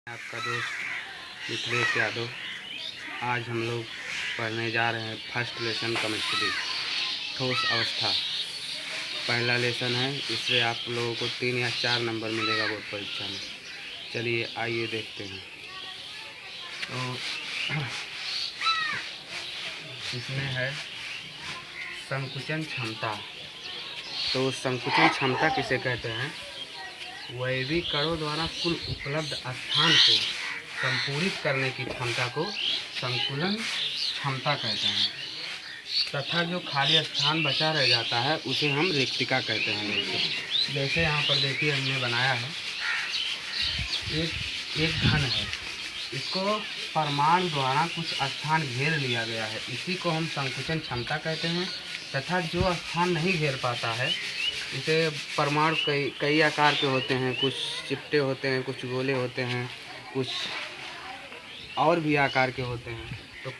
आपका दोस्त मिथिलेश यादव। आज हम लोग पढ़ने जा रहे हैं फर्स्ट लेसन केमिस्ट्री, ठोस अवस्था। पहला लेसन है, इससे आप लोगों को 3 या 4 नंबर मिलेगा बोर्ड परीक्षा में। चलिए आइए देखते हैं। तो इसमें है संकुचन क्षमता। तो संकुचन क्षमता किसे कहते हैं? वायवीय कणों द्वारा कुल उपलब्ध स्थान को संपूरित करने की क्षमता को संकुलन क्षमता कहते हैं, तथा जो खाली स्थान बचा रह जाता है उसे हम रिक्तिका कहते हैं। जैसे यहाँ पर देखिए हमने बनाया है, एक घन है, इसको परमाणु द्वारा कुछ स्थान घेर लिया गया है, इसी को हम संकुचन क्षमता कहते हैं। तथा जो स्थान नहीं घेर पाता है, इसे परमाणु कई आकार के होते हैं, कुछ चिपटे होते हैं, कुछ गोले होते हैं, कुछ और भी आकार के होते हैं। तो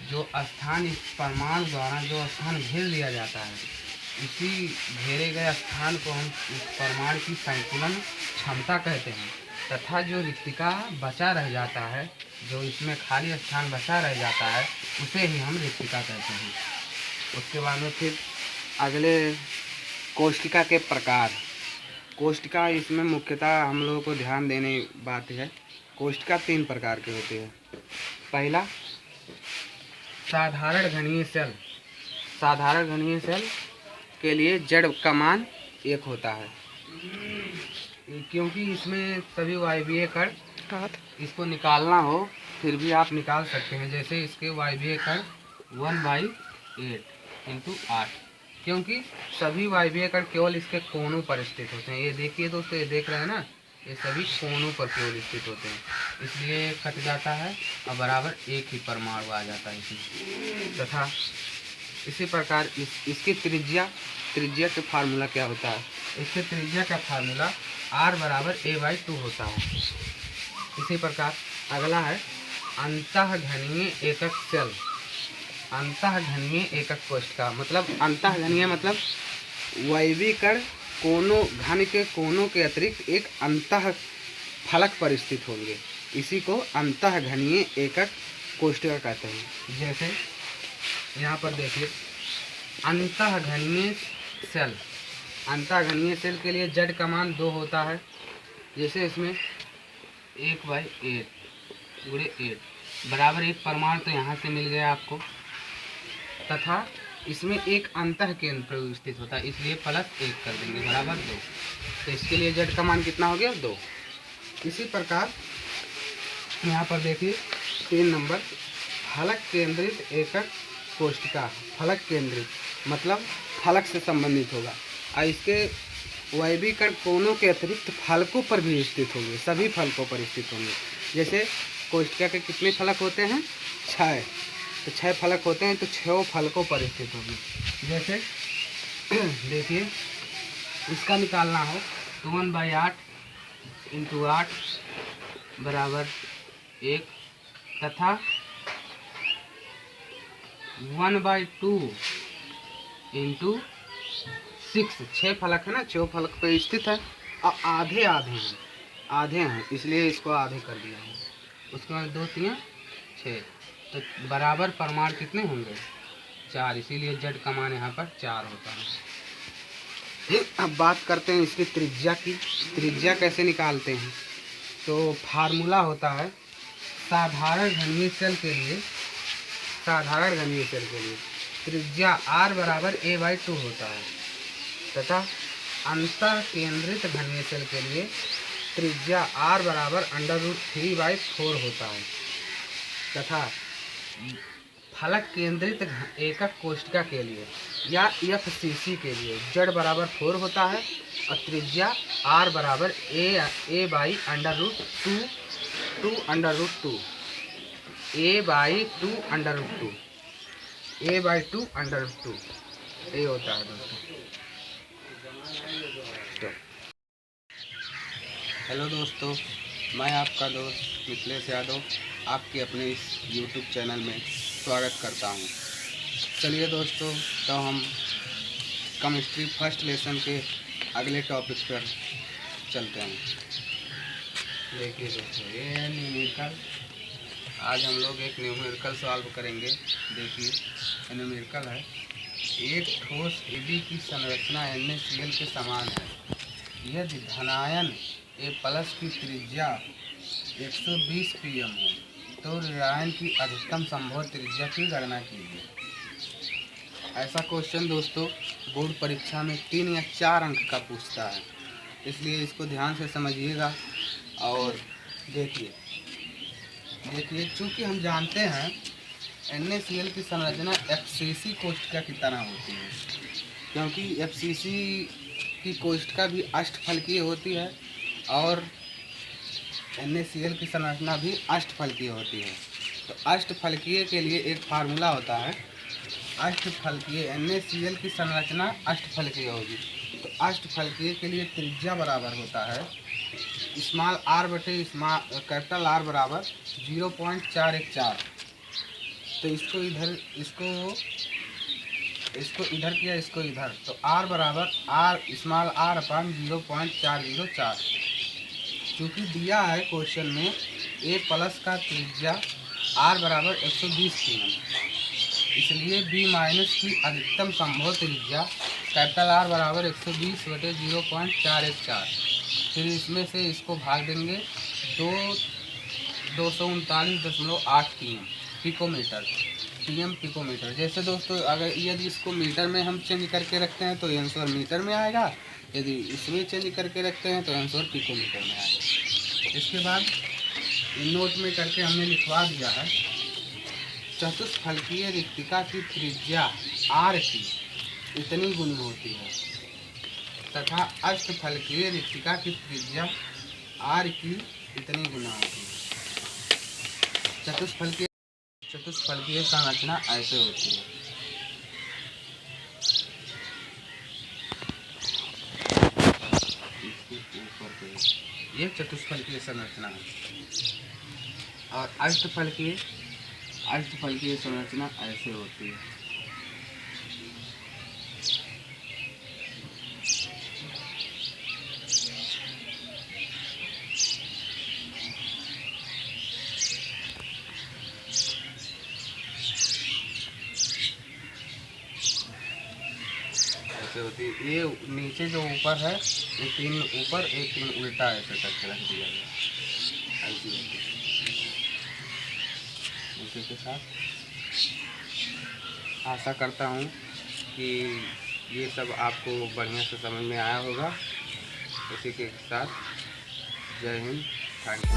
जो स्थान इस परमाणु द्वारा जो स्थान घेर लिया जाता है, इसी घेरे गए स्थान को हम इस परमाणु की संकुलन क्षमता कहते हैं। तथा जो रिक्तिका बचा रह जाता है, जो इसमें खाली स्थान बचा रह जाता है, उसे ही हम रिक्तिका कहते हैं। उसके बाद में फिर अगले कोशिका के प्रकार। कोशिका इसमें मुख्यतः हम लोगों को ध्यान देने बात है, कोशिका 3 प्रकार के होते हैं। पहला साधारण घनीय सेल। साधारण घनीय सेल के लिए जड़ का मान 1 होता है, क्योंकि इसमें सभी वायवीय कण, इसको निकालना हो फिर भी आप निकाल सकते हैं। जैसे इसके वायवीय कण 1/8 × 8, क्योंकि सभी वायवीय कण केवल इसके कोनों पर स्थित होते हैं। ये देखिए दोस्तों, ये देख रहे हैं ना, ये सभी कोनों पर केवल स्थित होते हैं, इसलिए कट जाता है और बराबर एक ही परमाणु आ जाता है इसमें। तथा इसी प्रकार इसकी त्रिज्या का फार्मूला क्या होता है? इसके त्रिज्या का फार्मूला r = a/2 होता है। इसी प्रकार अगला है अंतःघनीय एकक सेल। अंतःघनीय एकक कोशिका मतलब अंतःघनीय मतलब वायवीय कण कोनों, घन के कोनों के अतिरिक्त एक अंतः फलक पर स्थित होंगे, इसी को अंतःघनीय एकक कोशिका कहते हैं। जैसे यहाँ पर देखिए अंतःघनीय सेल। अंतःघनीय सेल के लिए जड़ का मान 2 होता है। जैसे इसमें 1/8 × 8 बराबर एक परमाणु तो यहाँ से मिल गया आपको, तथा इसमें एक अंतः केंद्र स्थित होता है, इसलिए +1 कर देंगे बराबर 2। तो इसके लिए जड़ का मान कितना हो गया? 2। इसी प्रकार यहाँ पर देखिए 3 नंबर फलक केंद्रित एकक कोशिका। फलक केंद्रित मतलब फलक से संबंधित होगा, और इसके वायवीय कण कोनों के अतिरिक्त फलकों पर भी स्थित होंगे, सभी फलकों पर स्थित होंगे। जैसे कोशिका के कितने फलक होते हैं? 6। तो 6 फलक होते हैं, तो 6 फलकों पर स्थित होंगे। जैसे देखिए इसका निकालना हो तो 1/8 × 8 बराबर 1, तथा 1/2 × 6। 6 फलक है ना, 6 फलक पर स्थित है और आधे हैं, इसलिए इसको आधे कर दिया है। उसके बाद 2 × 3 = 6, तो बराबर परमाणु कितने होंगे? 4, इसीलिए जड़ का मान यहाँ पर 4 होता है। अब बात करते हैं इसकी त्रिज्या की। त्रिज्या कैसे निकालते हैं? तो फार्मूला होता है साधारण घनीय सेल के लिए त्रिज्या r = a/2 होता है, तथा अंतः केंद्रित घनीय सेल के लिए त्रिज्या r = √3/4 होता है, तथा फलक केंद्रित एकक कोशिका के लिए या FCC के लिए जड़ बराबर 4 होता है और त्रिज्या r = a/2 ये होता है दोस्तों। हेलो दोस्तों, मैं आपका दोस्त मिथिलेश यादव आपके अपने इस YouTube चैनल में स्वागत करता हूं। चलिए दोस्तों, तो हम केमिस्ट्री फर्स्ट लेसन के अगले टॉपिक पर चलते हैं। देखिए दोस्तों, ये है न्यूमेरिकल। आज हम लोग एक न्यूमेरिकल सॉल्व करेंगे। देखिए न्यूमेरिकल है, एक ठोस AB की संरचना NaCl के समान है यदि धनायन A+ की त्रिज्या 120 pm हो तो ऋणायन की अधिकतम संभव त्रिज्या की गणना कीजिए। ऐसा क्वेश्चन दोस्तों बोर्ड परीक्षा में 3 या 4 अंक का पूछता है, इसलिए इसको ध्यान से समझिएगा। और देखिए चूँकि हम जानते हैं NaCl की संरचना FCC कोशिका की तरह होती है, क्योंकि FCC की कोशिका भी अष्टफलकीय होती है और NaCl की संरचना भी अष्टफलकीय होती है। तो अष्टफलकीय के लिए एक फार्मूला होता है, अष्टफलकीय NaCl की संरचना अष्टफलकीय होगी। तो अष्टफलकीय के लिए त्रिज्या बराबर होता है स्मॉल r बटे कैपिटल R बराबर 0.414। तो इसको इधर किया, इसको इधर, तो r बराबर स्मॉल r अपान 0.404। चूँकि दिया है क्वेश्चन में A+ का त्रिज्या r बराबर 120 pm, इसलिए B- की अधिकतम संभव त्रिज्या कैपिटल R बराबर 120 बटे 0.414। फिर इसमें से इसको भाग देंगे 239.8 पिकोमीटर। जैसे दोस्तों अगर यदि इसको मीटर में हम चेंज करके रखते हैं तो आंसर मीटर में आएगा, यदि इसमें चेंज करके रखते हैं तो आंसर पिकोमीटर में आएगा। इसके बाद नोट में करके हमने लिखवा दिया है, चतुष्फलकीय रिक्तिका की त्रिज्या r की इतनी गुनी होती है तथा अष्टफलकीय रिक्तिका की त्रिज्या r की इतनी गुना होती है। चतुष्फलकीय संरचना ऐसे होती है। ये चतुष्फलकीय संरचना है और अष्टफलकीय संरचना ऐसे होती है। होती है ये नीचे जो ऊपर है ये 3 ऊपर, एक 3 उल्टा ऐसे करके रख दिया गया, ऐसी होती है। इसी के साथ आशा करता हूँ कि ये सब आपको बढ़िया से समझ में आया होगा। इसी के साथ जय हिंद, थैंक यू।